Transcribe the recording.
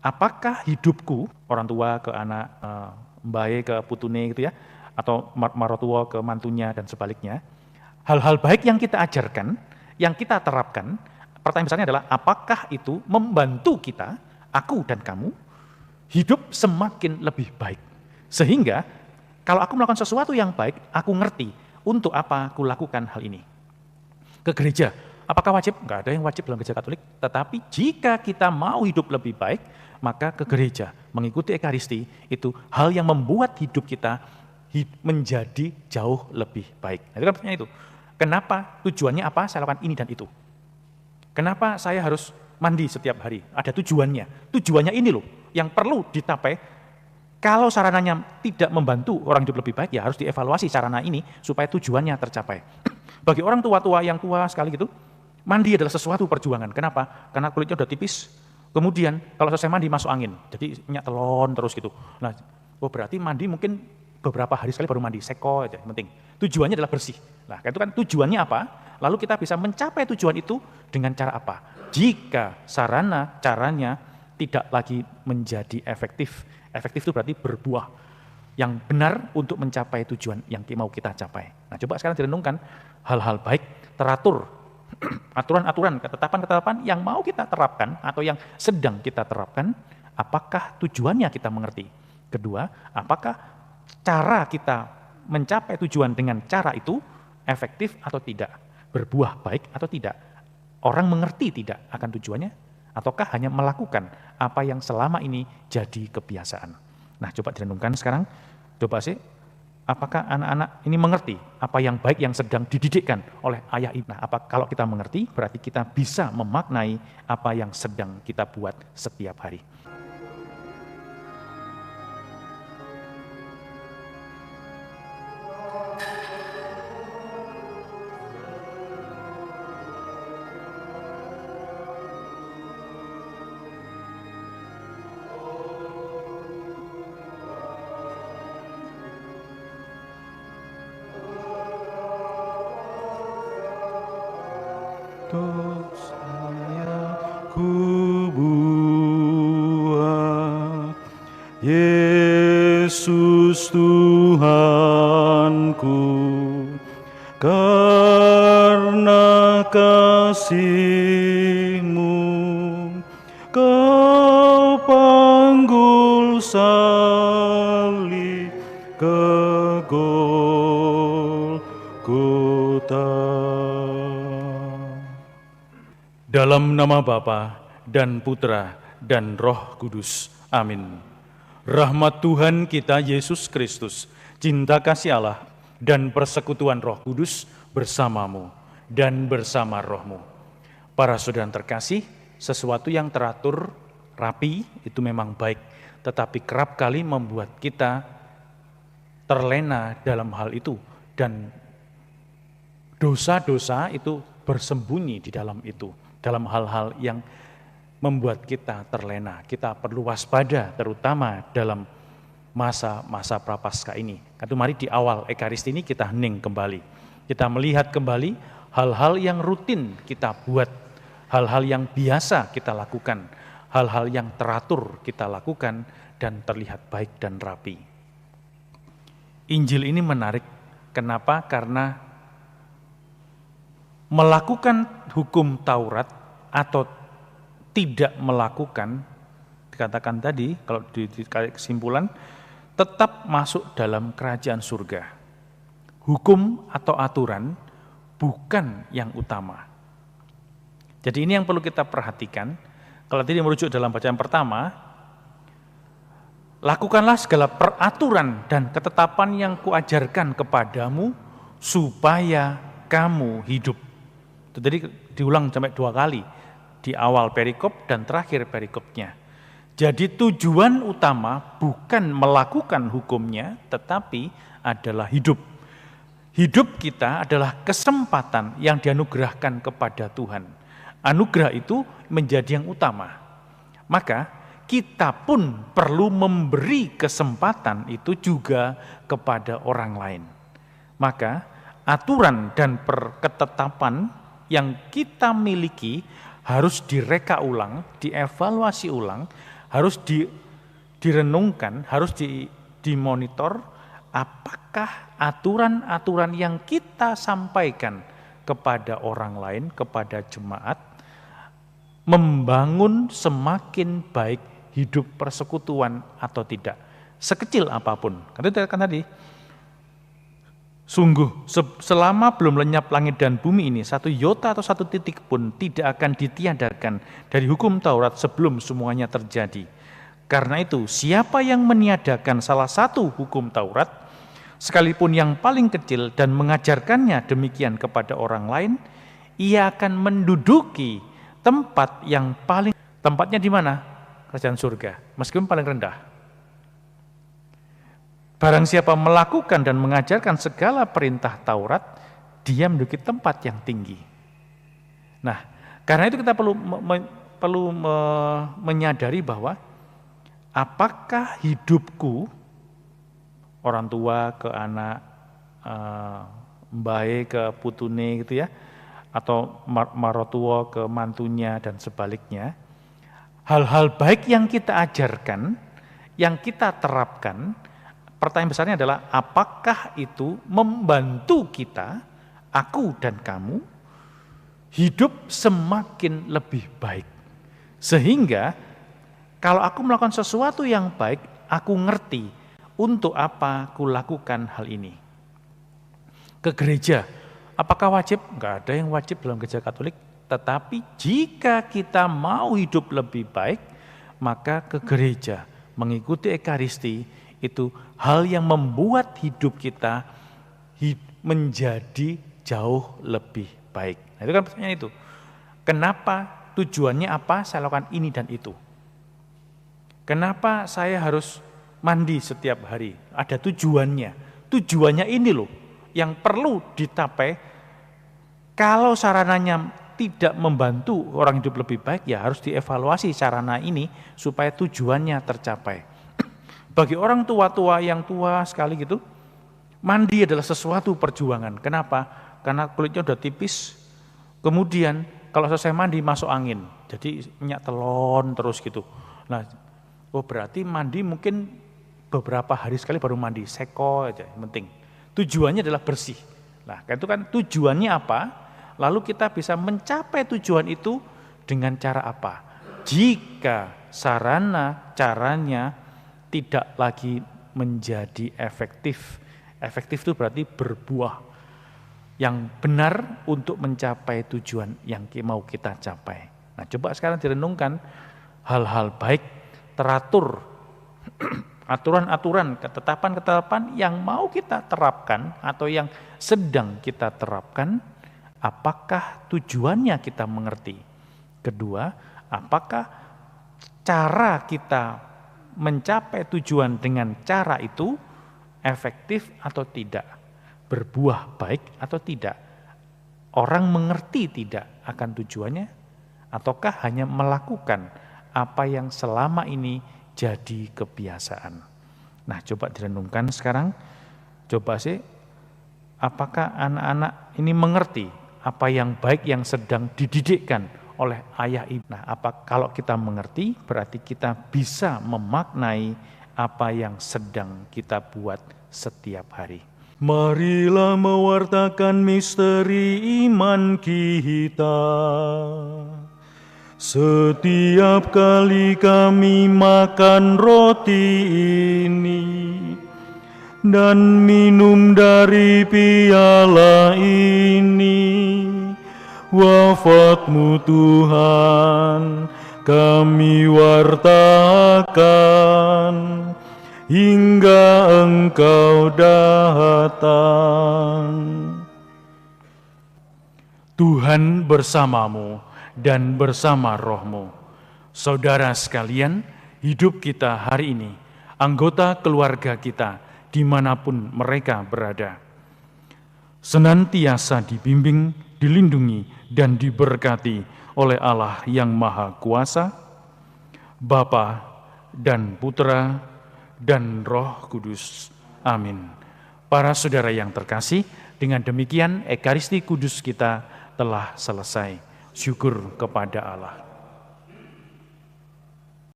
apakah hidupku, orang tua ke anak, mbae ke putune gitu ya, atau marotua ke mantunya dan sebaliknya, hal-hal baik yang kita ajarkan, yang kita terapkan, pertanyaan besarnya adalah apakah itu membantu kita, aku dan kamu, hidup semakin lebih baik. Sehingga kalau aku melakukan sesuatu yang baik, aku ngerti untuk apa aku lakukan hal ini. Ke gereja, apakah wajib? Enggak ada yang wajib dalam gereja Katolik, tetapi jika kita mau hidup lebih baik, maka ke gereja, mengikuti Ekaristi, itu hal yang membuat hidup kita menjadi jauh lebih baik. Nah, itu kan pertanyaan itu. Kenapa? Tujuannya apa? Saya lakukan ini dan itu. Kenapa saya harus mandi setiap hari? Ada tujuannya. Tujuannya ini loh, yang perlu ditapai. Kalau sarananya tidak membantu orang hidup lebih baik, ya harus dievaluasi sarana ini supaya tujuannya tercapai. Bagi orang tua-tua yang tua sekali gitu, mandi adalah sesuatu perjuangan. Kenapa? Karena kulitnya udah tipis. Kemudian kalau selesai mandi masuk angin, jadi minyak telon terus gitu. Nah, berarti mandi mungkin beberapa hari sekali baru mandi, seko aja, yang penting. Tujuannya adalah bersih. Nah, itu kan tujuannya apa? Lalu kita bisa mencapai tujuan itu dengan cara apa? Jika sarana, caranya tidak lagi menjadi efektif. Efektif itu berarti berbuah yang benar untuk mencapai tujuan yang mau kita capai. Nah, coba sekarang direnungkan hal-hal baik, teratur, aturan-aturan, ketetapan-ketetapan yang mau kita terapkan atau yang sedang kita terapkan, apakah tujuannya kita mengerti? Kedua, apakah cara kita mencapai tujuan dengan cara itu efektif atau tidak? Berbuah baik atau tidak? Orang mengerti tidak akan tujuannya? Ataukah hanya melakukan apa yang selama ini jadi kebiasaan? Nah, coba direnungkan sekarang, coba sih, apakah anak-anak ini mengerti apa yang baik yang sedang dididikkan oleh ayah ibu? Nah, kalau kita mengerti, berarti kita bisa memaknai apa yang sedang kita buat setiap hari. Dosanya ku buat, Yesus Tuhanku, karena kasih-Mu Kau panggul salib ke Golgota. Dalam nama Bapa dan Putra dan Roh Kudus. Amin. Rahmat Tuhan kita Yesus Kristus, cinta kasih Allah, dan persekutuan Roh Kudus bersamamu dan bersama rohmu. Para saudara terkasih, sesuatu yang teratur, rapi, itu memang baik, tetapi kerap kali membuat kita terlena dalam hal itu, dan dosa-dosa itu bersembunyi di dalam itu. Dalam hal-hal yang membuat kita terlena, kita perlu waspada terutama dalam masa-masa prapaskah ini. Itu mari di awal Ekaristi ini kita hening kembali. Kita melihat kembali hal-hal yang rutin kita buat, hal-hal yang biasa kita lakukan, hal-hal yang teratur kita lakukan dan terlihat baik dan rapi. Injil ini menarik. Kenapa? Karena melakukan hukum Taurat atau tidak melakukan, dikatakan tadi, kalau dikali kesimpulan, tetap masuk dalam kerajaan surga. Hukum atau aturan bukan yang utama. Jadi ini yang perlu kita perhatikan. Kalau tadi merujuk dalam bacaan pertama, lakukanlah segala peraturan dan ketetapan yang kuajarkan kepadamu supaya kamu hidup. Itu tadi diulang sampai 2 kali, di awal perikop dan terakhir perikopnya. Jadi tujuan utama bukan melakukan hukumnya, tetapi adalah hidup. Hidup kita adalah kesempatan yang dianugerahkan kepada Tuhan. Anugerah itu menjadi yang utama. Maka kita pun perlu memberi kesempatan itu juga kepada orang lain. Maka aturan dan ketetapan yang kita miliki harus direka ulang, dievaluasi ulang, harus direnungkan, harus dimonitor apakah aturan-aturan yang kita sampaikan kepada orang lain, kepada jemaat, membangun semakin baik hidup persekutuan atau tidak. Sekecil apapun. Kan tadi, sungguh selama belum lenyap langit dan bumi ini, satu iota atau satu titik pun tidak akan ditiadakan dari hukum Taurat sebelum semuanya terjadi. Karena itu, siapa yang meniadakan salah satu hukum Taurat, sekalipun yang paling kecil, dan mengajarkannya demikian kepada orang lain, ia akan menduduki tempat yang paling, tempatnya di mana? Kerajaan surga, meskipun paling rendah. Barang siapa melakukan dan mengajarkan segala perintah Taurat, dia menduduki tempat yang tinggi. Nah, karena itu kita perlu menyadari bahwa apakah hidupku, orang tua ke anak, mbae ke putune gitu ya, atau marotuo ke mantunya dan sebaliknya, hal-hal baik yang kita ajarkan, yang kita terapkan, pertanyaan besarnya adalah apakah itu membantu kita, aku dan kamu, hidup semakin lebih baik. Sehingga kalau aku melakukan sesuatu yang baik, aku ngerti untuk apa aku lakukan hal ini. Ke gereja, apakah wajib? Enggak ada yang wajib dalam gereja Katolik. Tetapi jika kita mau hidup lebih baik, maka ke gereja, mengikuti Ekaristi, itu hal yang membuat hidup kita menjadi jauh lebih baik. Nah, itu kan pertanyaan itu. Kenapa, tujuannya apa saya lakukan ini dan itu? Kenapa saya harus mandi setiap hari? Ada tujuannya. Tujuannya ini loh yang perlu ditapai. Kalau sarananya tidak membantu orang hidup lebih baik, ya harus dievaluasi sarana ini supaya tujuannya tercapai. Bagi orang tua-tua yang tua sekali gitu, mandi adalah sesuatu perjuangan. Kenapa? Karena kulitnya udah tipis. Kemudian kalau selesai mandi masuk angin, jadi minyak telon terus gitu. Nah, berarti mandi mungkin beberapa hari sekali baru mandi, seko aja yang penting. Tujuannya adalah bersih. Nah, itu kan tujuannya apa? Lalu kita bisa mencapai tujuan itu dengan cara apa? Jika sarana caranya tidak lagi menjadi efektif. Efektif itu berarti berbuah yang benar untuk mencapai tujuan yang mau kita capai. Nah, coba sekarang direnungkan hal-hal baik, teratur, aturan-aturan, ketetapan-ketetapan yang mau kita terapkan atau yang sedang kita terapkan, apakah tujuannya kita mengerti? Kedua, apakah cara kita mencapai tujuan dengan cara itu efektif atau tidak, berbuah baik atau tidak, orang mengerti tidak akan tujuannya, ataukah hanya melakukan apa yang selama ini jadi kebiasaan. Nah, coba direnungkan sekarang, coba sih apakah anak-anak ini mengerti apa yang baik yang sedang dididikkan oleh ayah ibu. Nah, kalau kita mengerti, berarti kita bisa memaknai apa yang sedang kita buat setiap hari. Marilah mewartakan misteri iman kita. Setiap kali kami makan roti ini dan minum dari piala ini, wafat-Mu Tuhan kami wartakan hingga Engkau datang. Tuhan bersamamu dan bersama rohmu. Saudara sekalian, hidup kita hari ini, anggota keluarga kita, dimanapun mereka berada, senantiasa dibimbing, dilindungi, dan diberkati oleh Allah yang Maha Kuasa, Bapa dan Putra dan Roh Kudus. Amin. Para saudara yang terkasih, dengan demikian Ekaristi Kudus kita telah selesai. Syukur kepada Allah.